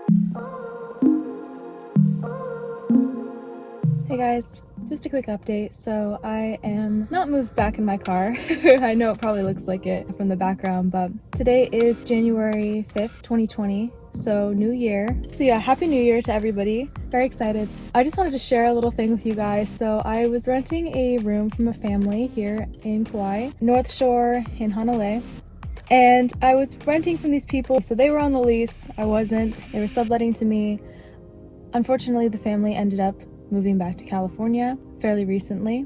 Hey guys, just a quick update. So I am not moved back in my car. I know it probably looks like it from the background, but today is January 5th, 2020. So new year. So yeah, happy new year to everybody. Very excited. I just wanted to share a little thing with you guys. So I was renting a room from a family here in Kauai, North Shore in Honolulu. And I was renting from these people. So they were on the lease. I wasn't. They were subletting to me. Unfortunately, the family ended up moving back to California fairly recently.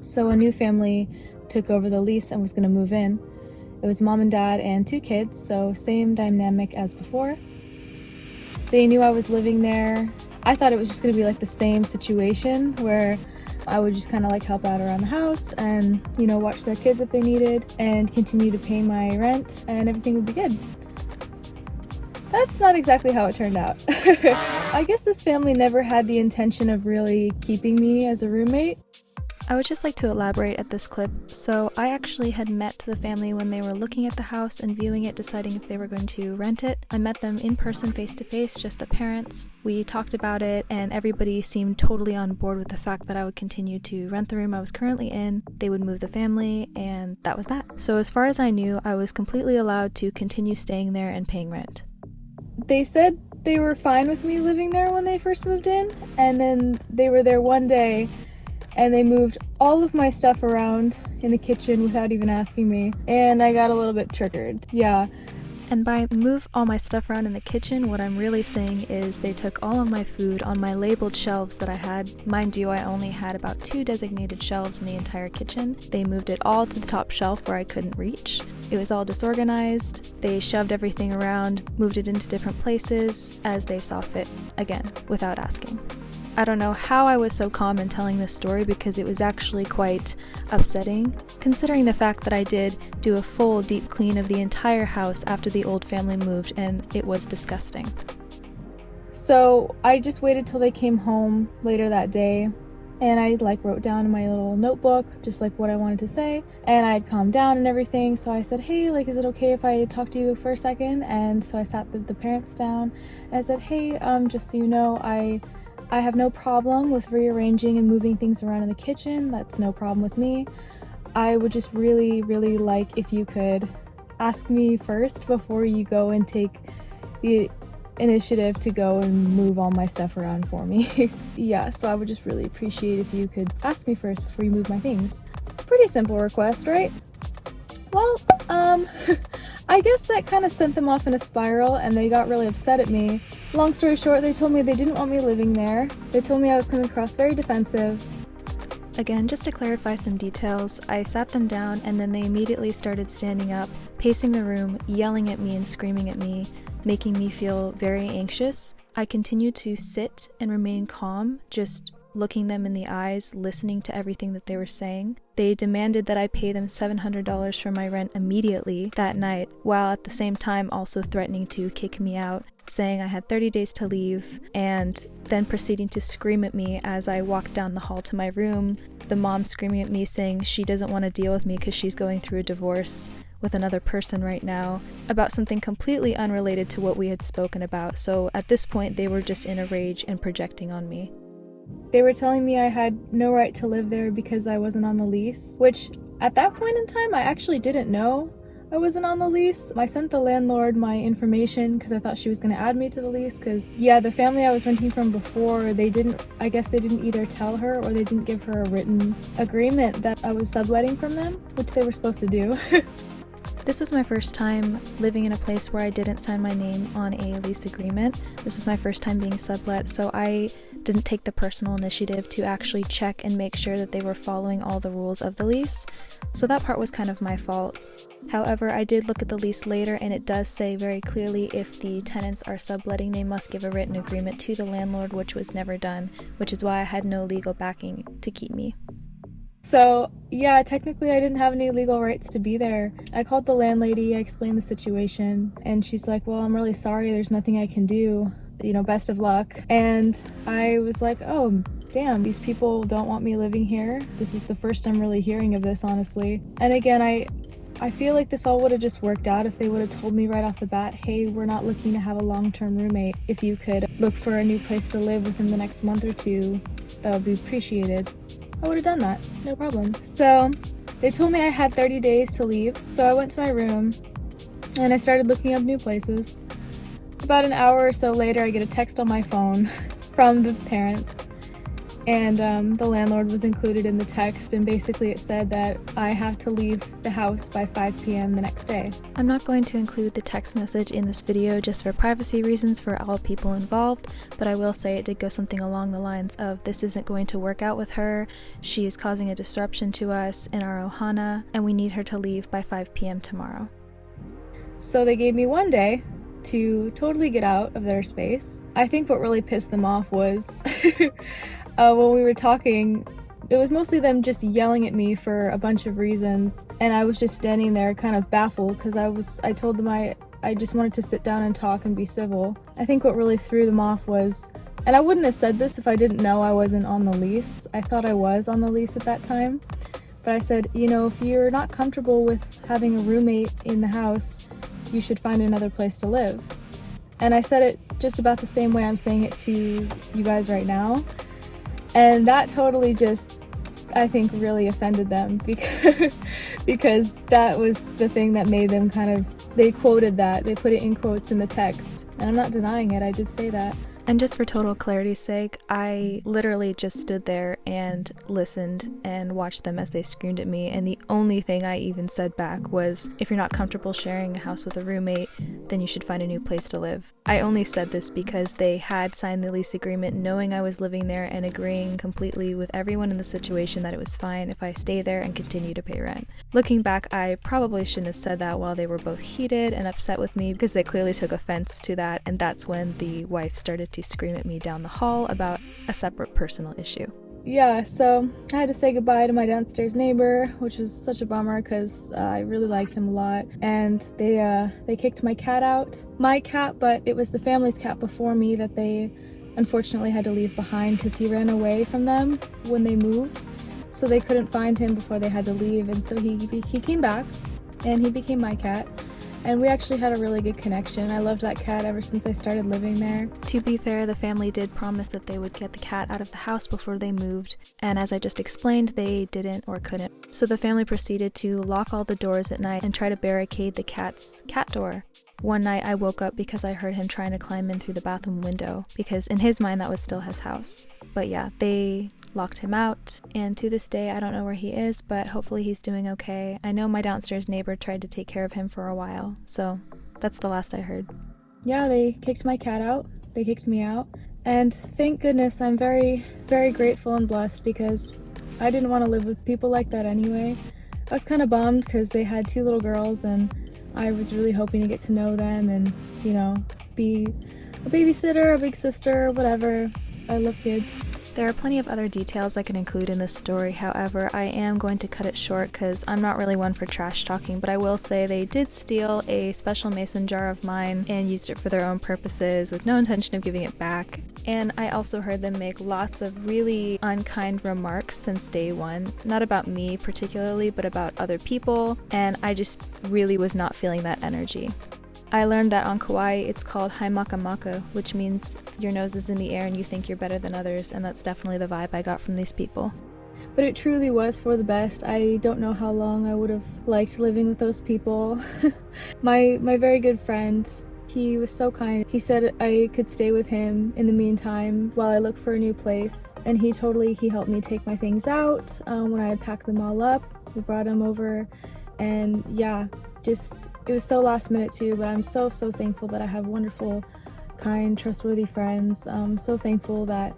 So a new family took over the lease and was going to move in. It was mom and dad and 2 kids, so same dynamic as before. They knew I was living there. I thought it was just going to be like the same situation where I would just kind of like help out around the house and, you know, watch their kids if they needed and continue to pay my rent and everything would be good. That's not exactly how it turned out. I guess this family never had the intention of really keeping me as a roommate. I would just like to elaborate at this clip. So I actually had met the family when they were looking at the house and viewing it, deciding if they were going to rent it. I met them in person, face to face, just the parents. We talked about it and everybody seemed totally on board with the fact that I would continue to rent the room I was currently in. They would move the family and that was that. So as far as I knew, I was completely allowed to continue staying there and paying rent. They said they were fine with me living there when they first moved in, and then they were there one day and they moved all of my stuff around in the kitchen without even asking me, and I got a little bit triggered. Yeah. And by move all my stuff around in the kitchen, what I'm really saying is they took all of my food on my labeled shelves that I had. Mind you, I only had about 2 designated shelves in the entire kitchen. They moved it all to the top shelf where I couldn't reach. It was all disorganized. They shoved everything around, moved it into different places as they saw fit, again, without asking. I don't know how I was so calm in telling this story because it was actually quite upsetting, considering the fact that I did do a full deep clean of the entire house after the old family moved and it was disgusting. So I just waited till they came home later that day and I wrote down in my little notebook just what I wanted to say, and I had calmed down and everything. So I said, hey, is it okay if I talk to you for a second? And so I sat the parents down and I said, hey, just so you know, I have no problem with rearranging and moving things around in the kitchen. That's no problem with me. I would just really, really like if you could ask me first before you go and take the initiative to go and move all my stuff around for me. Yeah, so I would just really appreciate if you could ask me first before you move my things. Pretty simple request, right? Well, I guess that kind of sent them off in a spiral and they got really upset at me. Long story short, they told me they didn't want me living there. They told me I was coming across very defensive. Again, just to clarify some details, I sat them down and then they immediately started standing up, pacing the room, yelling at me and screaming at me, making me feel very anxious. I continued to sit and remain calm, just looking them in the eyes, listening to everything that they were saying. They demanded that I pay them $700 for my rent immediately that night, while at the same time also threatening to kick me out, saying I had 30 days to leave, and then proceeding to scream at me as I walked down the hall to my room. The mom screaming at me saying she doesn't want to deal with me because she's going through a divorce with another person right now, about something completely unrelated to what we had spoken about. So at this point, they were just in a rage and projecting on me. They were telling me I had no right to live there because I wasn't on the lease, which at that point in time, I actually didn't know I wasn't on the lease. I sent the landlord my information because I thought she was going to add me to the lease because, yeah, the family I was renting from before, I guess they didn't either tell her or they didn't give her a written agreement that I was subletting from them, which they were supposed to do. This was my first time living in a place where I didn't sign my name on a lease agreement. This is my first time being sublet, so I didn't take the personal initiative to actually check and make sure that they were following all the rules of the lease. So that part was kind of my fault. However, I did look at the lease later and it does say very clearly if the tenants are subletting, they must give a written agreement to the landlord, which was never done, which is why I had no legal backing to keep me. So yeah, technically I didn't have any legal rights to be there. I called the landlady, I explained the situation, and she's like, well, I'm really sorry, there's nothing I can do. Best of luck. And I was like, oh, damn, these people don't want me living here. This is the first I'm really hearing of this, honestly. And again, I feel like this all would have just worked out if they would have told me right off the bat, hey, we're not looking to have a long-term roommate. If you could look for a new place to live within the next month or two, that would be appreciated. I would have done that, no problem. So they told me I had 30 days to leave, so I went to my room and I started looking up new places. About an hour or so later, I get a text on my phone from the parents, and the landlord was included in the text, and basically it said that I have to leave the house by 5 p.m. the next day. I'm not going to include the text message in this video just for privacy reasons for all people involved, but I will say it did go something along the lines of, this isn't going to work out with her, she is causing a disruption to us in our ohana, and we need her to leave by 5 p.m. tomorrow. So they gave me one day to totally get out of their space. I think what really pissed them off was when we were talking, it was mostly them just yelling at me for a bunch of reasons, and I was just standing there kind of baffled because I told them I just wanted to sit down and talk and be civil. I think what really threw them off was, and I wouldn't have said this if I didn't know I wasn't on the lease. I thought I was on the lease at that time, but I said, you know, if you're not comfortable with having a roommate in the house, you should find another place to live. And I said it just about the same way I'm saying it to you guys right now. And that totally just, I think, really offended them because that was the thing that made them kind of, they quoted that, they put it in quotes in the text. And I'm not denying it, I did say that. And just for total clarity's sake, I literally just stood there and listened and watched them as they screamed at me, and the only thing I even said back was, if you're not comfortable sharing a house with a roommate, then you should find a new place to live. I only said this because they had signed the lease agreement knowing I was living there and agreeing completely with everyone in the situation that it was fine if I stay there and continue to pay rent. Looking back, I probably shouldn't have said that while they were both heated and upset with me, because they clearly took offense to that, and that's when the wife started to scream at me down the hall about a separate personal issue. Yeah, so I had to say goodbye to my downstairs neighbor, which was such a bummer because I really liked him a lot, and they kicked my cat out. My cat, but it was the family's cat before me that they unfortunately had to leave behind because he ran away from them when they moved, so they couldn't find him before they had to leave, and so he came back and he became my cat. And we actually had a really good connection. I loved that cat ever since I started living there. To be fair, the family did promise that they would get the cat out of the house before they moved, and as I just explained, they didn't or couldn't. So the family proceeded to lock all the doors at night and try to barricade the cat's cat door. One night I woke up because I heard him trying to climb in through the bathroom window, because in his mind that was still his house. But yeah, they locked him out, and to this day I don't know where he is, but hopefully he's doing okay. I know my downstairs neighbor tried to take care of him for a while, so that's the last I heard. Yeah, they kicked my cat out, they kicked me out, and thank goodness I'm very, very grateful and blessed because I didn't want to live with people like that anyway. I was kind of bummed because they had 2 little girls and I was really hoping to get to know them and, you know, be a babysitter, a big sister, whatever. I love kids. There are plenty of other details I can include in this story, however, I am going to cut it short because I'm not really one for trash talking, but I will say they did steal a special mason jar of mine and used it for their own purposes with no intention of giving it back. And I also heard them make lots of really unkind remarks since day one, not about me particularly, but about other people, and I just really was not feeling that energy. I learned that on Kauai it's called haimakamaka, which means your nose is in the air and you think you're better than others, and that's definitely the vibe I got from these people. But it truly was for the best. I don't know how long I would have liked living with those people. My very good friend, he was so kind. He said I could stay with him in the meantime while I look for a new place, and he helped me take my things out when I had packed them all up. We brought him over, and yeah, it was so last minute too, but I'm so thankful that I have wonderful, kind, trustworthy friends. I'm so thankful that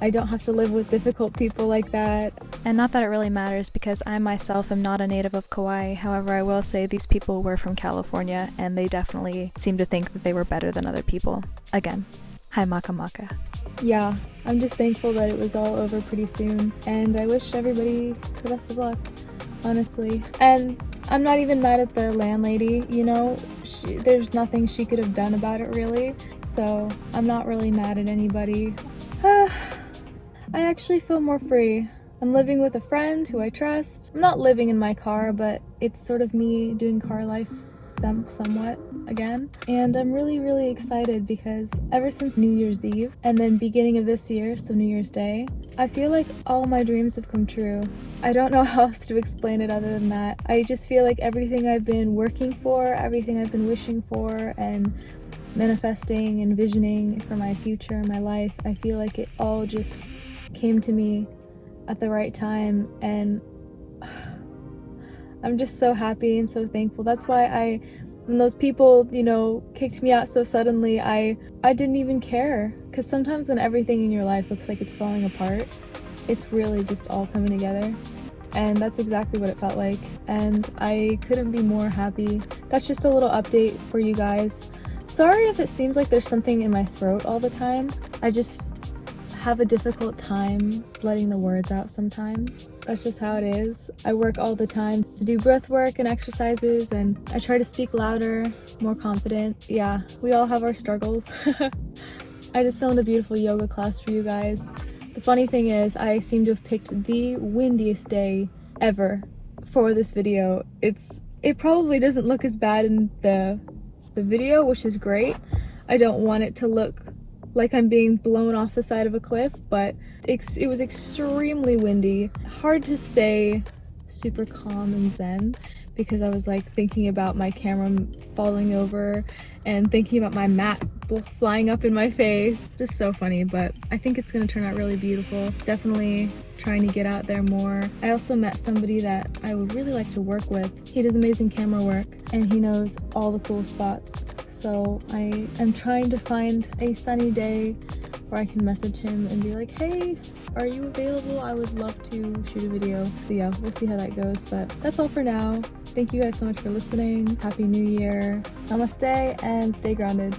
I don't have to live with difficult people like that. And not that it really matters because I myself am not a native of Kauai. However, I will say these people were from California and they definitely seemed to think that they were better than other people. Again, haimakamaka. Yeah, I'm just thankful that it was all over pretty soon, and I wish everybody the best of luck, honestly. And I'm not even mad at the landlady, you know, there's nothing she could have done about it really, so I'm not really mad at anybody. I actually feel more free. I'm living with a friend who I trust. I'm not living in my car, but it's sort of me doing car life somewhat again. And I'm really excited because ever since New Year's Eve and then beginning of this year, so New Year's Day, I feel like all my dreams have come true. I don't know how else to explain it other than that. I just feel like everything I've been working for, everything I've been wishing for and manifesting and visioning for my future, my life, I feel like it all just came to me at the right time, and I'm just so happy and so thankful. That's why when those people, you know, kicked me out so suddenly, I didn't even care. Because sometimes when everything in your life looks like it's falling apart, it's really just all coming together. And that's exactly what it felt like. And I couldn't be more happy. That's just a little update for you guys. Sorry if it seems like there's something in my throat all the time. I just have a difficult time letting the words out sometimes. That's just how it is. I work all the time to do breath work and exercises, and I try to speak louder, more confident. Yeah, we all have our struggles. I just filmed a beautiful yoga class for you guys. The funny thing is, I seem to have picked the windiest day ever for this video. It probably doesn't look as bad in the video, which is great. I don't want it to look like I'm being blown off the side of a cliff, but it was extremely windy. Hard to stay super calm and zen because I was like thinking about my camera falling over and thinking about my mat flying up in my face. Just so funny, but I think it's gonna turn out really beautiful. Definitely trying to get out there more. I also met somebody that I would really like to work with. He does amazing camera work and he knows all the cool spots. So I am trying to find a sunny day where I can message him and be like, hey, are you available? I would love to shoot a video. So yeah, we'll see how that goes, but that's all for now. Thank you guys so much for listening. Happy New Year. Namaste and stay grounded.